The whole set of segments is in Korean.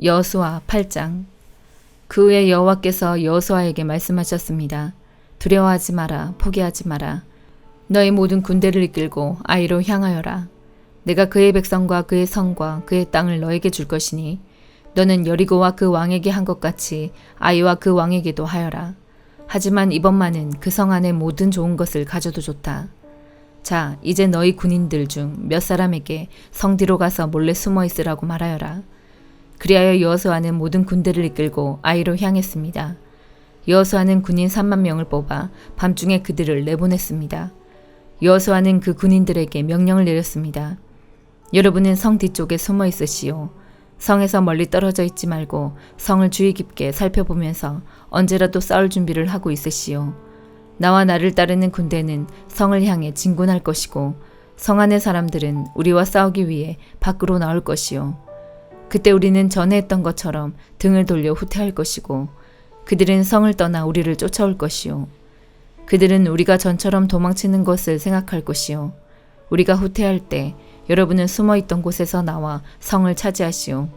여호수아 8장. 그 후에 여호와께서 여호수아에게 말씀하셨습니다. 두려워하지 마라. 포기하지 마라. 너의 모든 군대를 이끌고 아이로 향하여라. 내가 그의 백성과 그의 성과 그의 땅을 너에게 줄 것이니 너는 여리고와 그 왕에게 한 것 같이 아이와 그 왕에게도 하여라. 하지만 이번만은 그 성 안에 모든 좋은 것을 가져도 좋다. 자, 이제 너희 군인들 중 몇 사람에게 성 뒤로 가서 몰래 숨어 있으라고 말하여라. 그리하여 여호수아는 모든 군대를 이끌고 아이로 향했습니다. 여호수아는 군인 3만 명을 뽑아 밤중에 그들을 내보냈습니다. 여호수아는 그 군인들에게 명령을 내렸습니다. 여러분은 성 뒤쪽에 숨어 있으시오. 성에서 멀리 떨어져 있지 말고 성을 주의 깊게 살펴보면서 언제라도 싸울 준비를 하고 있으시오. 나와 나를 따르는 군대는 성을 향해 진군할 것이고 성 안의 사람들은 우리와 싸우기 위해 밖으로 나올 것이오. 그때 우리는 전에 했던 것처럼 등을 돌려 후퇴할 것이고 그들은 성을 떠나 우리를 쫓아올 것이요. 그들은 우리가 전처럼 도망치는 것을 생각할 것이요. 우리가 후퇴할 때 여러분은 숨어있던 곳에서 나와 성을 차지하시오.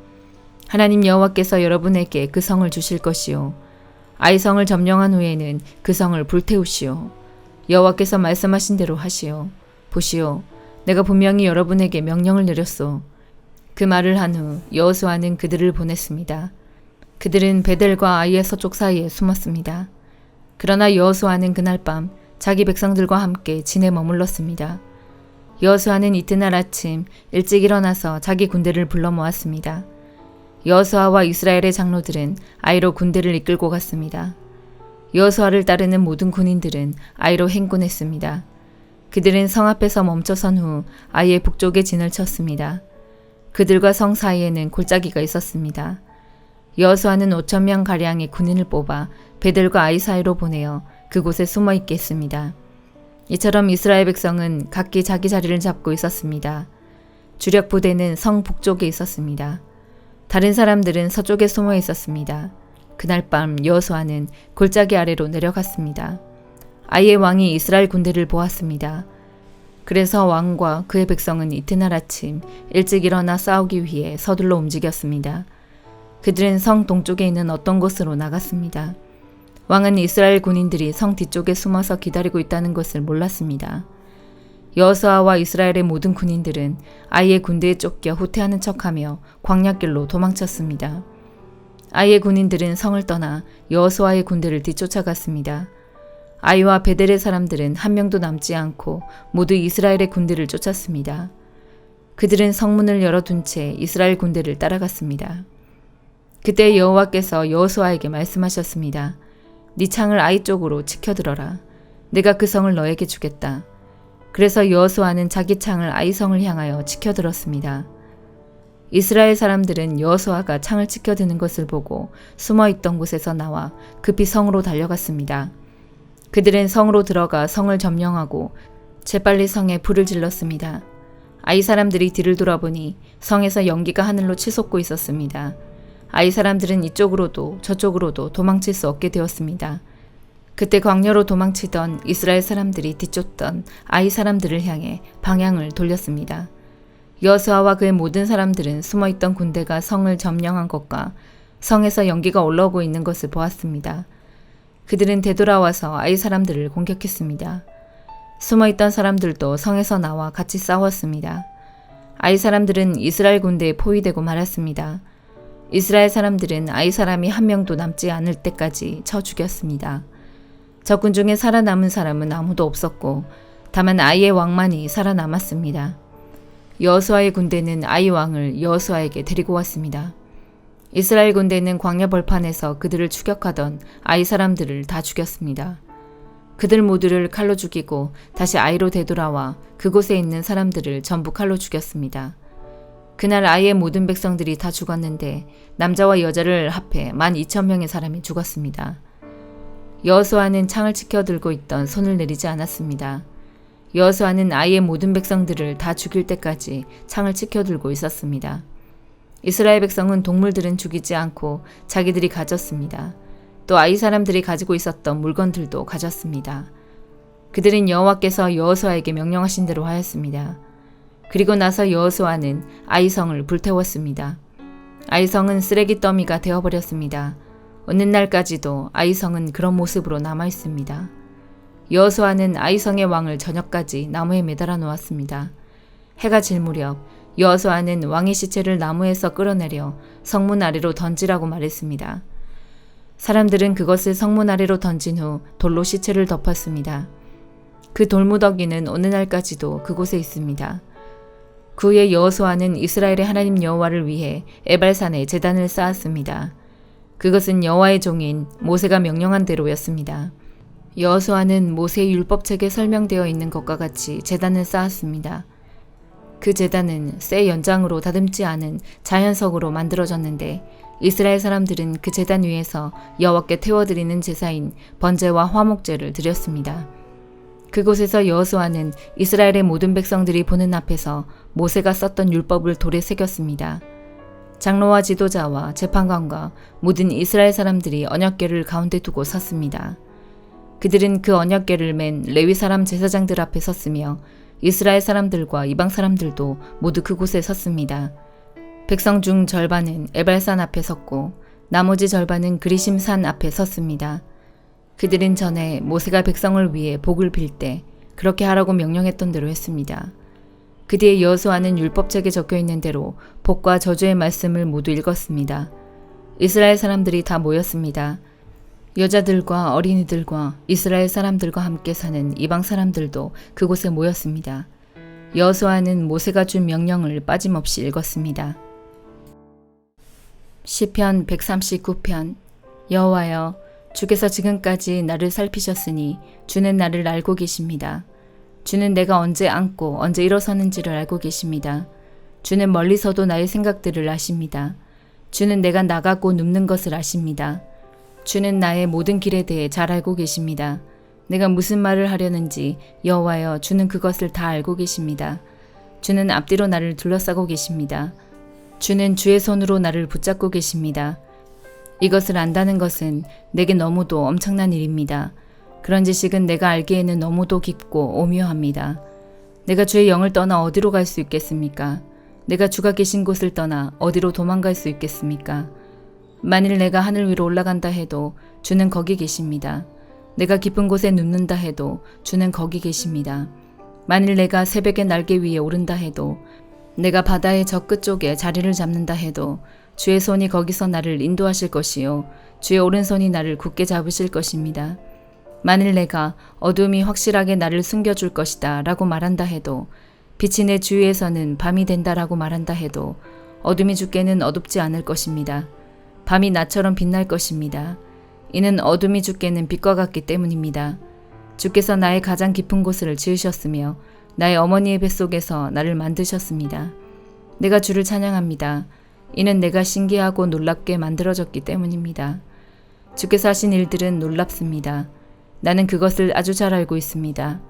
하나님 여호와께서 여러분에게 그 성을 주실 것이요. 아이 성을 점령한 후에는 그 성을 불태우시오. 여호와께서 말씀하신 대로 하시오. 보시오. 내가 분명히 여러분에게 명령을 내렸소. 그 말을 한 후 여호수아는 그들을 보냈습니다. 그들은 베델과 아이의 서쪽 사이에 숨었습니다. 그러나 여호수아는 그날 밤 자기 백성들과 함께 진에 머물렀습니다. 여호수아는 이튿날 아침 일찍 일어나서 자기 군대를 불러 모았습니다. 여호수아와 이스라엘의 장로들은 아이로 군대를 이끌고 갔습니다. 여호수아를 따르는 모든 군인들은 아이로 행군했습니다. 그들은 성 앞에서 멈춰선 후 아이의 북쪽에 진을 쳤습니다. 그들과 성 사이에는 골짜기가 있었습니다. 여호수아는 5,000명 가량의 군인을 뽑아 베델과 아이 사이로 보내어 그곳에 숨어 있게 했습니다. 이처럼 이스라엘 백성은 각기 자기 자리를 잡고 있었습니다. 주력 부대는 성 북쪽에 있었습니다. 다른 사람들은 서쪽에 숨어 있었습니다. 그날 밤 여호수아는 골짜기 아래로 내려갔습니다. 아이의 왕이 이스라엘 군대를 보았습니다. 그래서 왕과 그의 백성은 이튿날 아침 일찍 일어나 싸우기 위해 서둘러 움직였습니다. 그들은 성 동쪽에 있는 어떤 곳으로 나갔습니다. 왕은 이스라엘 군인들이 성 뒤쪽에 숨어서 기다리고 있다는 것을 몰랐습니다. 여호수아와 이스라엘의 모든 군인들은 아이의 군대에 쫓겨 후퇴하는 척하며 광야길로 도망쳤습니다. 아이의 군인들은 성을 떠나 여호수아의 군대를 뒤쫓아갔습니다. 아이와 베델의 사람들은 한 명도 남지 않고 모두 이스라엘의 군대를 쫓았습니다. 그들은 성문을 열어둔 채 이스라엘 군대를 따라갔습니다. 그때 여호와께서 여호수아에게 말씀하셨습니다. 네 창을 아이 쪽으로 치켜들어라. 내가 그 성을 너에게 주겠다. 그래서 여호수아는 자기 창을 아이 성을 향하여 치켜들었습니다. 이스라엘 사람들은 여호수아가 창을 치켜드는 것을 보고 숨어있던 곳에서 나와 급히 성으로 달려갔습니다. 그들은 성으로 들어가 성을 점령하고 재빨리 성에 불을 질렀습니다. 아이 사람들이 뒤를 돌아보니 성에서 연기가 하늘로 치솟고 있었습니다. 아이 사람들은 이쪽으로도 저쪽으로도 도망칠 수 없게 되었습니다. 그때 광야로 도망치던 이스라엘 사람들이 뒤쫓던 아이 사람들을 향해 방향을 돌렸습니다. 여호수아와 그의 모든 사람들은 숨어있던 군대가 성을 점령한 것과 성에서 연기가 올라오고 있는 것을 보았습니다. 그들은 되돌아와서 아이 사람들을 공격했습니다. 숨어있던 사람들도 성에서 나와 같이 싸웠습니다. 아이 사람들은 이스라엘 군대에 포위되고 말았습니다. 이스라엘 사람들은 아이 사람이 한 명도 남지 않을 때까지 쳐 죽였습니다. 적군 중에 살아남은 사람은 아무도 없었고 다만 아이의 왕만이 살아남았습니다. 여호수아의 군대는 아이 왕을 여호수아에게 데리고 왔습니다. 이스라엘 군대는 광야 벌판에서 그들을 추격하던 아이 사람들을 다 죽였습니다. 그들 모두를 칼로 죽이고 다시 아이로 되돌아와 그곳에 있는 사람들을 전부 칼로 죽였습니다. 그날 아이의 모든 백성들이 다 죽었는데 남자와 여자를 합해 12,000명의 사람이 죽었습니다. 여호수아는 창을 치켜들고 있던 손을 내리지 않았습니다. 여호수아는 아이의 모든 백성들을 다 죽일 때까지 창을 치켜들고 있었습니다. 이스라엘 백성은 동물들은 죽이지 않고 자기들이 가졌습니다. 또 아이 사람들이 가지고 있었던 물건들도 가졌습니다. 그들은 여호와께서 여호수아에게 명령하신 대로 하였습니다. 그리고 나서 여호수아는 아이 성을 불태웠습니다. 아이성은 쓰레기 더미가 되어버렸습니다. 오늘날까지도 아이성은 그런 모습으로 남아있습니다. 여호수아는 아이성의 왕을 저녁까지 나무에 매달아 놓았습니다. 해가 질 무렵 여호수아는 왕의 시체를 나무에서 끌어내려 성문 아래로 던지라고 말했습니다. 사람들은 그것을 성문 아래로 던진 후 돌로 시체를 덮었습니다. 그 돌무더기는 오늘날까지도 그곳에 있습니다. 그 후에 여호수아는 이스라엘의 하나님 여호와를 위해 에발산에 제단을 쌓았습니다. 그것은 여호와의 종인 모세가 명령한 대로였습니다. 여호수아는 모세의 율법책에 설명되어 있는 것과 같이 제단을 쌓았습니다. 그 제단은 쇠 연장으로 다듬지 않은 자연석으로 만들어졌는데 이스라엘 사람들은 그 제단 위에서 여호와께 태워드리는 제사인 번제와 화목제를 드렸습니다. 그곳에서 여호수아는 이스라엘의 모든 백성들이 보는 앞에서 모세가 썼던 율법을 돌에 새겼습니다. 장로와 지도자와 재판관과 모든 이스라엘 사람들이 언약궤를 가운데 두고 섰습니다. 그들은 그 언약궤를 맨 레위 사람 제사장들 앞에 섰으며 이스라엘 사람들과 이방 사람들도 모두 그곳에 섰습니다. 백성 중 절반은 에발산 앞에 섰고 나머지 절반은 그리심 산 앞에 섰습니다. 그들은 전에 모세가 백성을 위해 복을 빌 때 그렇게 하라고 명령했던 대로 했습니다. 그 뒤에 여호수아는 율법책에 적혀있는 대로 복과 저주의 말씀을 모두 읽었습니다. 이스라엘 사람들이 다 모였습니다. 여자들과 어린이들과 이스라엘 사람들과 함께 사는 이방 사람들도 그곳에 모였습니다. 여호수아는 모세가 준 명령을 빠짐없이 읽었습니다. 시편 139편. 여호와여, 주께서 지금까지 나를 살피셨으니 주는 나를 알고 계십니다. 주는 내가 언제 앉고 언제 일어서는지를 알고 계십니다. 주는 멀리서도 나의 생각들을 아십니다. 주는 내가 나가고 눕는 것을 아십니다. 주는 나의 모든 길에 대해 잘 알고 계십니다. 내가 무슨 말을 하려는지 여호와여, 주는 그것을 다 알고 계십니다. 주는 앞뒤로 나를 둘러싸고 계십니다. 주는 주의 손으로 나를 붙잡고 계십니다. 이것을 안다는 것은 내게 너무도 엄청난 일입니다. 그런 지식은 내가 알기에는 너무도 깊고 오묘합니다. 내가 주의 영을 떠나 어디로 갈 수 있겠습니까? 내가 주가 계신 곳을 떠나 어디로 도망갈 수 있겠습니까? 만일 내가 하늘 위로 올라간다 해도 주는 거기 계십니다. 내가 깊은 곳에 눕는다 해도 주는 거기 계십니다. 만일 내가 새벽의 날개 위에 오른다 해도 내가 바다의 저 끝쪽에 자리를 잡는다 해도 주의 손이 거기서 나를 인도하실 것이요 주의 오른손이 나를 굳게 잡으실 것입니다. 만일 내가 어둠이 확실하게 나를 숨겨줄 것이다 라고 말한다 해도 빛이 내 주위에서는 밤이 된다라고 말한다 해도 어둠이 주께는 어둡지 않을 것입니다. 밤이 낮처럼 빛날 것입니다. 이는 어둠이 주께는 빛과 같기 때문입니다. 주께서 나의 가장 깊은 곳을 지으셨으며 나의 어머니의 뱃속에서 나를 만드셨습니다. 내가 주를 찬양합니다. 이는 내가 신기하고 놀랍게 만들어졌기 때문입니다. 주께서 하신 일들은 놀랍습니다. 나는 그것을 아주 잘 알고 있습니다.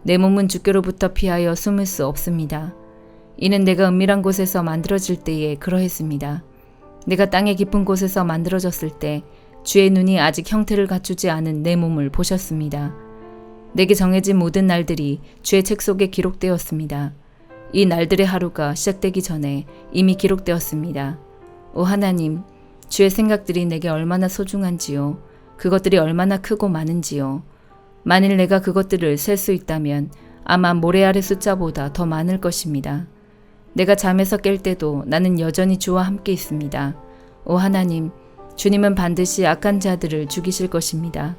내 몸은 주께로부터 피하여 숨을 수 없습니다. 이는 내가 은밀한 곳에서 만들어질 때에 그러했습니다. 내가 땅의 깊은 곳에서 만들어졌을 때 주의 눈이 아직 형태를 갖추지 않은 내 몸을 보셨습니다. 내게 정해진 모든 날들이 주의 책 속에 기록되었습니다. 이 날들의 하루가 시작되기 전에 이미 기록되었습니다. 오 하나님, 주의 생각들이 내게 얼마나 소중한지요. 그것들이 얼마나 크고 많은지요. 만일 내가 그것들을 셀 수 있다면 아마 모래알의 숫자보다 더 많을 것입니다. 내가 잠에서 깰 때도 나는 여전히 주와 함께 있습니다. 오 하나님, 주님은 반드시 악한 자들을 죽이실 것입니다.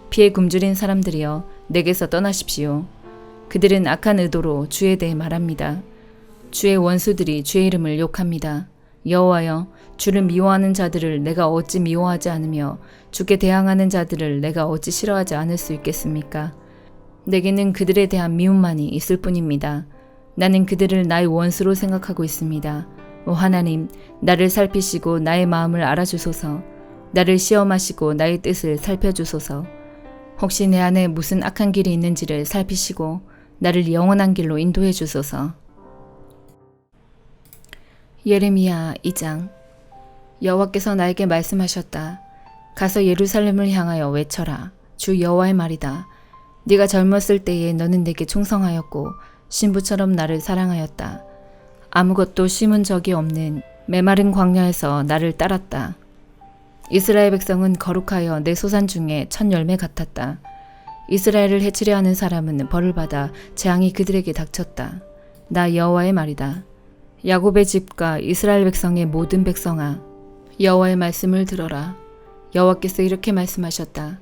피에 굶주린 사람들이여 내게서 떠나십시오. 그들은 악한 의도로 주에 대해 말합니다. 주의 원수들이 주의 이름을 욕합니다. 여호와여, 주를 미워하는 자들을 내가 어찌 미워하지 않으며 주께 대항하는 자들을 내가 어찌 싫어하지 않을 수 있겠습니까? 내게는 그들에 대한 미움만이 있을 뿐입니다. 나는 그들을 나의 원수로 생각하고 있습니다. 오 하나님, 나를 살피시고 나의 마음을 알아주소서. 나를 시험하시고 나의 뜻을 살펴주소서. 혹시 내 안에 무슨 악한 길이 있는지를 살피시고 나를 영원한 길로 인도해 주소서. 예레미야 2장. 여호와께서 나에게 말씀하셨다. 가서 예루살렘을 향하여 외쳐라. 주 여호와의 말이다. 네가 젊었을 때에 너는 내게 충성하였고 신부처럼 나를 사랑하였다. 아무것도 심은 적이 없는 메마른 광야에서 나를 따랐다. 이스라엘 백성은 거룩하여 내 소산 중에 첫 열매 같았다. 이스라엘을 해치려 하는 사람은 벌을 받아 재앙이 그들에게 닥쳤다. 나 여호와의 말이다. 야곱의 집과 이스라엘 백성의 모든 백성아, 여호와의 말씀을 들어라. 여호와께서 이렇게 말씀하셨다.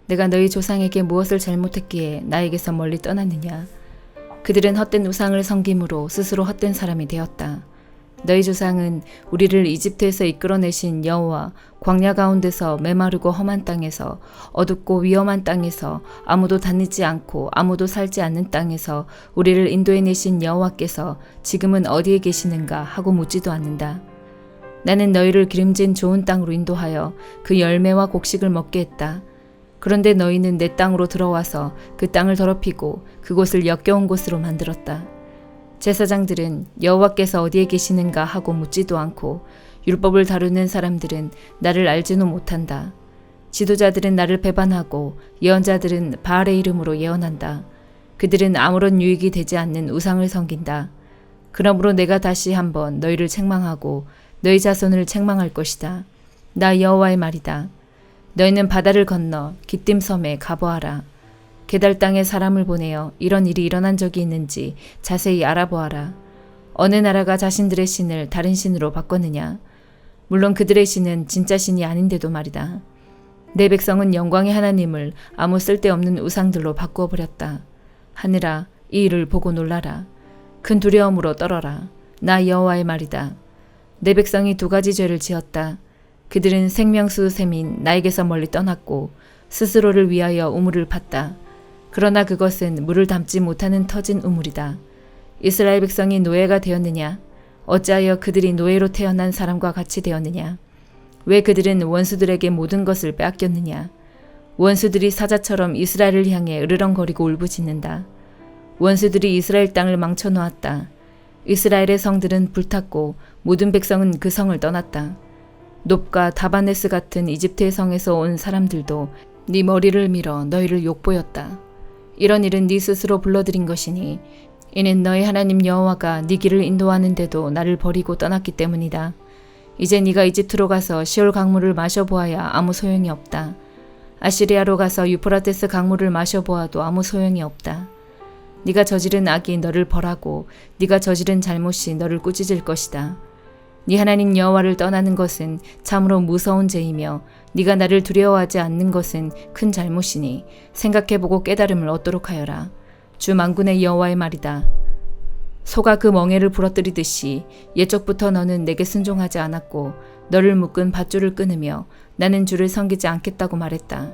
내가 너희 조상에게 무엇을 잘못했기에 나에게서 멀리 떠났느냐. 그들은 헛된 우상을 섬김으로 스스로 헛된 사람이 되었다. 너희 조상은 우리를 이집트에서 이끌어내신 여호와, 광야 가운데서 메마르고 험한 땅에서, 어둡고 위험한 땅에서, 아무도 다니지 않고 아무도 살지 않는 땅에서 우리를 인도해내신 여호와께서 지금은 어디에 계시는가 하고 묻지도 않는다. 나는 너희를 기름진 좋은 땅으로 인도하여 그 열매와 곡식을 먹게 했다. 그런데 너희는 내 땅으로 들어와서 그 땅을 더럽히고 그곳을 역겨운 곳으로 만들었다. 제사장들은 여호와께서 어디에 계시는가 하고 묻지도 않고, 율법을 다루는 사람들은 나를 알지도 못한다. 지도자들은 나를 배반하고 예언자들은 바알의 이름으로 예언한다. 그들은 아무런 유익이 되지 않는 우상을 섬긴다. 그러므로 내가 다시 한번 너희를 책망하고 너희 자손을 책망할 것이다. 나 여호와의 말이다. 너희는 바다를 건너 기띔 섬에 가보아라. 게달 땅에 사람을 보내어 이런 일이 일어난 적이 있는지 자세히 알아보아라. 어느 나라가 자신들의 신을 다른 신으로 바꿨느냐? 물론 그들의 신은 진짜 신이 아닌데도 말이다. 내 백성은 영광의 하나님을 아무 쓸데없는 우상들로 바꾸어 버렸다. 하늘아, 이 일을 보고 놀라라. 큰 두려움으로 떨어라. 나 여호와의 말이다. 내 백성이 두 가지 죄를 지었다. 그들은 생명수 샘인 나에게서 멀리 떠났고 스스로를 위하여 우물을 팠다. 그러나 그것은 물을 담지 못하는 터진 우물이다. 이스라엘 백성이 노예가 되었느냐? 어찌하여 그들이 노예로 태어난 사람과 같이 되었느냐? 왜 그들은 원수들에게 모든 것을 빼앗겼느냐? 원수들이 사자처럼 이스라엘을 향해 으르렁거리고 울부짖는다. 원수들이 이스라엘 땅을 망쳐놓았다. 이스라엘의 성들은 불탔고 모든 백성은 그 성을 떠났다. 놉과 다바네스 같은 이집트의 성에서 온 사람들도 네 머리를 밀어 너희를 욕보였다. 이런 일은 네 스스로 불러들인 것이니 이는 너희 하나님 여호와가 네 길을 인도하는데도 나를 버리고 떠났기 때문이다. 이제 네가 이집트로 가서 시올 강물을 마셔보아야 아무 소용이 없다. 아시리아로 가서 유프라테스 강물을 마셔보아도 아무 소용이 없다. 네가 저지른 악이 너를 벌하고 네가 저지른 잘못이 너를 꾸짖을 것이다. 네 하나님 여호와를 떠나는 것은 참으로 무서운 죄이며 네가 나를 두려워하지 않는 것은 큰 잘못이니 생각해보고 깨달음을 얻도록 하여라. 주 만군의 여호와의 말이다. 소가 그 멍에를 부러뜨리듯이 옛적부터 너는 내게 순종하지 않았고 너를 묶은 밧줄을 끊으며 나는 주를 섬기지 않겠다고 말했다.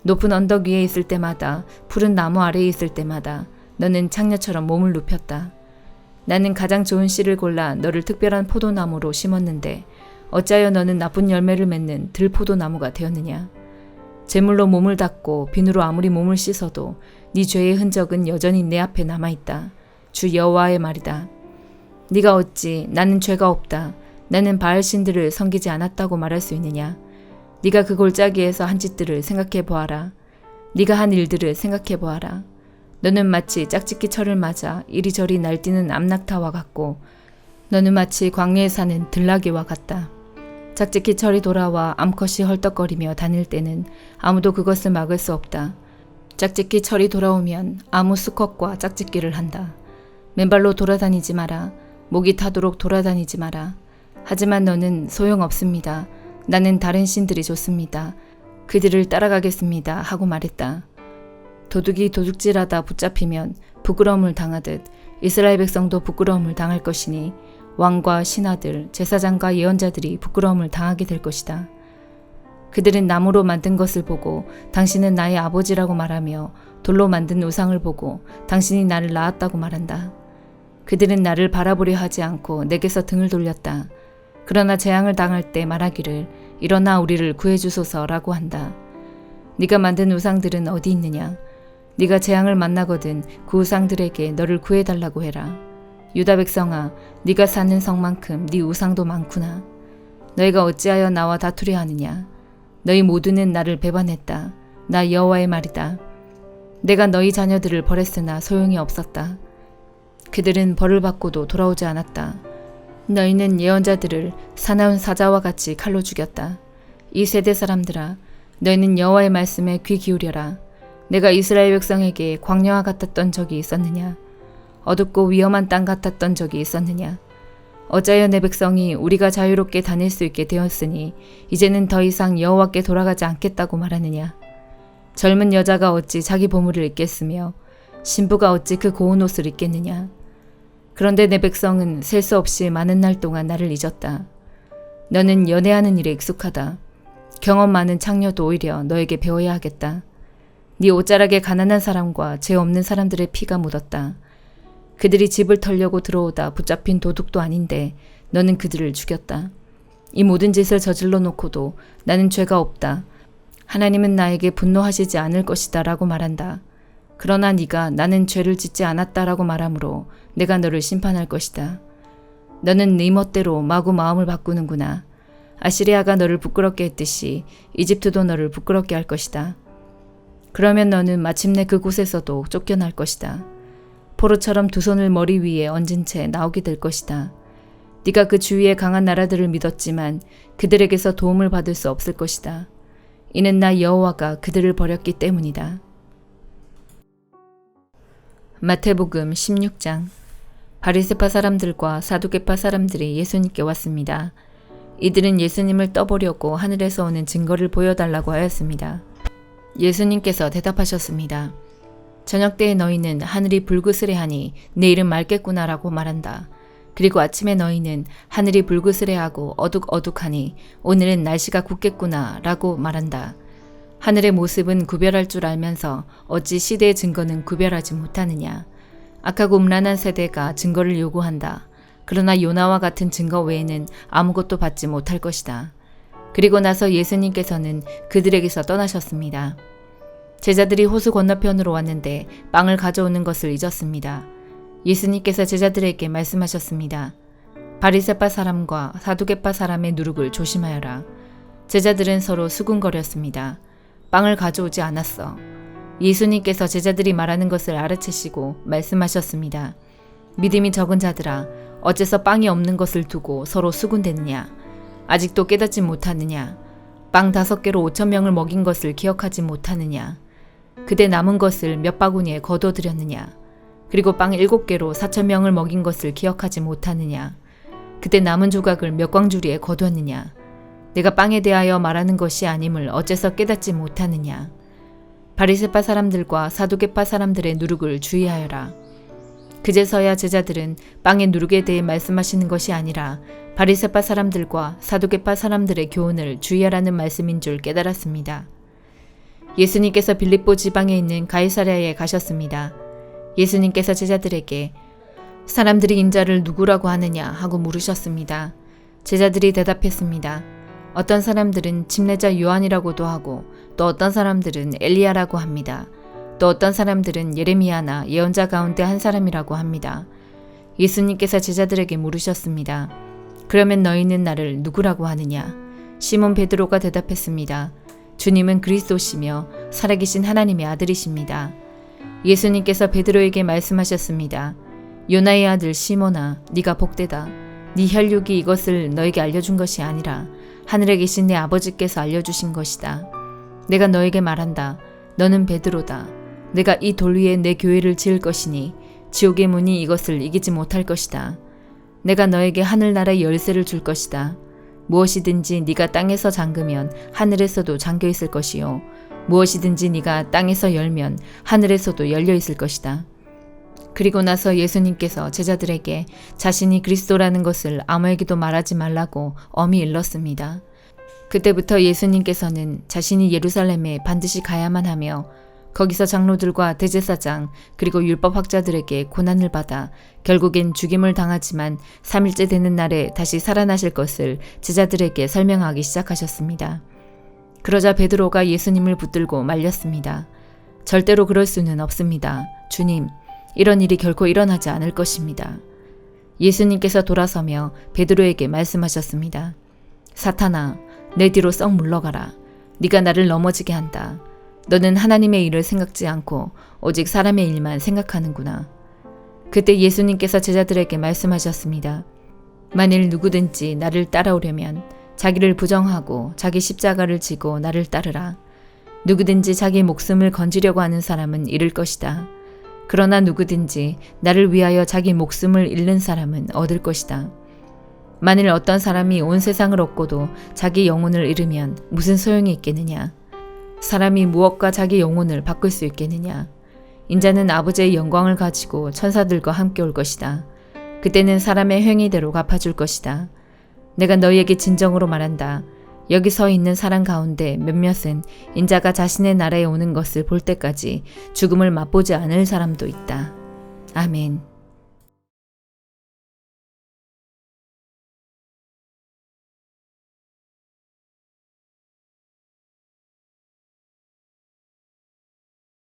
높은 언덕 위에 있을 때마다 푸른 나무 아래에 있을 때마다 너는 창녀처럼 몸을 눕혔다. 나는 가장 좋은 씨를 골라 너를 특별한 포도나무로 심었는데 어찌하여 너는 나쁜 열매를 맺는 들포도나무가 되었느냐? 재물로 몸을 닦고 비누로 아무리 몸을 씻어도 네 죄의 흔적은 여전히 내 앞에 남아있다. 주 여호와의 말이다. 네가 어찌 나는 죄가 없다. 나는 바알 신들을 섬기지 않았다고 말할 수 있느냐? 네가 그 골짜기에서 한 짓들을 생각해 보아라. 네가 한 일들을 생각해 보아라. 너는 마치 짝짓기 철을 맞아 이리저리 날뛰는 암낙타와 같고 너는 마치 광야에 사는 들나귀와 같다. 짝짓기 철이 돌아와 암컷이 헐떡거리며 다닐 때는 아무도 그것을 막을 수 없다. 짝짓기 철이 돌아오면 아무 수컷과 짝짓기를 한다. 맨발로 돌아다니지 마라. 목이 타도록 돌아다니지 마라. 하지만 너는 소용없습니다. 나는 다른 신들이 좋습니다. 그들을 따라가겠습니다. 하고 말했다. 도둑이 도둑질하다 붙잡히면 부끄러움을 당하듯 이스라엘 백성도 부끄러움을 당할 것이니 왕과 신하들, 제사장과 예언자들이 부끄러움을 당하게 될 것이다. 그들은 나무로 만든 것을 보고 당신은 나의 아버지라고 말하며 돌로 만든 우상을 보고 당신이 나를 낳았다고 말한다. 그들은 나를 바라보려 하지 않고 내게서 등을 돌렸다. 그러나 재앙을 당할 때 말하기를 일어나 우리를 구해주소서라고 한다. 네가 만든 우상들은 어디 있느냐? 네가 재앙을 만나거든 그 우상들에게 너를 구해달라고 해라. 유다 백성아, 네가 사는 성만큼 네 우상도 많구나. 너희가 어찌하여 나와 다투려 하느냐? 너희 모두는 나를 배반했다. 나 여호와의 말이다. 내가 너희 자녀들을 벌했으나 소용이 없었다. 그들은 벌을 받고도 돌아오지 않았다. 너희는 예언자들을 사나운 사자와 같이 칼로 죽였다. 이 세대 사람들아, 너희는 여호와의 말씀에 귀 기울여라. 내가 이스라엘 백성에게 광야와 같았던 적이 있었느냐? 어둡고 위험한 땅 같았던 적이 있었느냐? 어찌하여 내 백성이 우리가 자유롭게 다닐 수 있게 되었으니 이제는 더 이상 여호와께 돌아가지 않겠다고 말하느냐? 젊은 여자가 어찌 자기 보물을 잊겠으며 신부가 어찌 그 고운 옷을 입겠느냐? 그런데 내 백성은 셀 수 없이 많은 날 동안 나를 잊었다. 너는 연애하는 일에 익숙하다. 경험 많은 창녀도 오히려 너에게 배워야 하겠다. 네 옷자락에 가난한 사람과 죄 없는 사람들의 피가 묻었다. 그들이 집을 털려고 들어오다 붙잡힌 도둑도 아닌데 너는 그들을 죽였다. 이 모든 짓을 저질러 놓고도 나는 죄가 없다. 하나님은 나에게 분노하시지 않을 것이다 라고 말한다. 그러나 네가 나는 죄를 짓지 않았다라고 말하므로 내가 너를 심판할 것이다. 너는 네 멋대로 마구 마음을 바꾸는구나. 아시리아가 너를 부끄럽게 했듯이 이집트도 너를 부끄럽게 할 것이다. 그러면 너는 마침내 그곳에서도 쫓겨날 것이다. 포로처럼 두 손을 머리 위에 얹은 채 나오게 될 것이다. 네가 그 주위의 강한 나라들을 믿었지만 그들에게서 도움을 받을 수 없을 것이다. 이는 나 여호와가 그들을 버렸기 때문이다. 마태복음 16장. 바리새파 사람들과 사두개파 사람들이 예수님께 왔습니다. 이들은 예수님을 떠보려고 하늘에서 오는 증거를 보여달라고 하였습니다. 예수님께서 대답하셨습니다. 저녁때에 너희는 하늘이 불그스레하니 내일은 맑겠구나 라고 말한다. 그리고 아침에 너희는 하늘이 불그스레하고 어둑어둑하니 오늘은 날씨가 굳겠구나 라고 말한다. 하늘의 모습은 구별할 줄 알면서 어찌 시대의 증거는 구별하지 못하느냐. 악하고 음란한 세대가 증거를 요구한다. 그러나 요나와 같은 증거 외에는 아무것도 받지 못할 것이다. 그리고 나서 예수님께서는 그들에게서 떠나셨습니다. 제자들이 호수 건너편으로 왔는데 빵을 가져오는 것을 잊었습니다. 예수님께서 제자들에게 말씀하셨습니다. 바리새파 사람과 사두개파 사람의 누룩을 조심하여라. 제자들은 서로 수군거렸습니다. 빵을 가져오지 않았어. 예수님께서 제자들이 말하는 것을 알아채시고 말씀하셨습니다. 믿음이 적은 자들아, 어째서 빵이 없는 것을 두고 서로 수군대느냐? 아직도 깨닫지 못하느냐? 빵 5개로 5,000명을 먹인 것을 기억하지 못하느냐? 그대 남은 것을 몇 바구니에 거둬들였느냐? 그리고 빵 7개로 4,000명을 먹인 것을 기억하지 못하느냐? 그때 남은 조각을 몇 광주리에 거두었느냐? 내가 빵에 대하여 말하는 것이 아님을 어째서 깨닫지 못하느냐? 바리새파 사람들과 사두개파 사람들의 누룩을 주의하여라. 그제서야 제자들은 빵의 누룩에 대해 말씀하시는 것이 아니라 바리새파 사람들과 사두개파 사람들의 교훈을 주의하라는 말씀인 줄 깨달았습니다. 예수님께서 빌립보 지방에 있는 가이사랴에 가셨습니다. 예수님께서 제자들에게 사람들이 인자를 누구라고 하느냐 하고 물으셨습니다. 제자들이 대답했습니다. 어떤 사람들은 침례자 요한이라고도 하고 또 어떤 사람들은 엘리야라고 합니다. 또 어떤 사람들은 예레미야나 예언자 가운데 한 사람이라고 합니다. 예수님께서 제자들에게 물으셨습니다. 그러면 너희는 나를 누구라고 하느냐? 시몬 베드로가 대답했습니다. 주님은 그리스도시며 살아계신 하나님의 아들이십니다. 예수님께서 베드로에게 말씀하셨습니다. 요나의 아들 시몬아, 네가 복되다. 네 혈육이 이것을 너에게 알려준 것이 아니라 하늘에 계신 내 아버지께서 알려주신 것이다. 내가 너에게 말한다. 너는 베드로다. 내가 이 돌 위에 내 교회를 지을 것이니 지옥의 문이 이것을 이기지 못할 것이다. 내가 너에게 하늘나라의 열쇠를 줄 것이다. 무엇이든지 네가 땅에서 잠그면 하늘에서도 잠겨 있을 것이요 무엇이든지 네가 땅에서 열면 하늘에서도 열려 있을 것이다. 그리고 나서 예수님께서 제자들에게 자신이 그리스도라는 것을 아무에게도 말하지 말라고 엄히 일렀습니다. 그때부터 예수님께서는 자신이 예루살렘에 반드시 가야만 하며 거기서 장로들과 대제사장 그리고 율법학자들에게 고난을 받아 결국엔 죽임을 당하지만 3일째 되는 날에 다시 살아나실 것을 제자들에게 설명하기 시작하셨습니다. 그러자 베드로가 예수님을 붙들고 말렸습니다. 절대로 그럴 수는 없습니다. 주님, 이런 일이 결코 일어나지 않을 것입니다. 예수님께서 돌아서며 베드로에게 말씀하셨습니다. 사탄아, 내 뒤로 썩 물러가라. 네가 나를 넘어지게 한다. 너는 하나님의 일을 생각지 않고 오직 사람의 일만 생각하는구나. 그때 예수님께서 제자들에게 말씀하셨습니다. 만일 누구든지 나를 따라오려면 자기를 부정하고 자기 십자가를 지고 나를 따르라. 누구든지 자기 목숨을 건지려고 하는 사람은 잃을 것이다. 그러나 누구든지 나를 위하여 자기 목숨을 잃는 사람은 얻을 것이다. 만일 어떤 사람이 온 세상을 얻고도 자기 영혼을 잃으면 무슨 소용이 있겠느냐? 사람이 무엇과 자기 영혼을 바꿀 수 있겠느냐? 인자는 아버지의 영광을 가지고 천사들과 함께 올 것이다. 그때는 사람의 행위대로 갚아줄 것이다. 내가 너희에게 진정으로 말한다. 여기 서 있는 사람 가운데 몇몇은 인자가 자신의 나라에 오는 것을 볼 때까지 죽음을 맛보지 않을 사람도 있다. 아멘.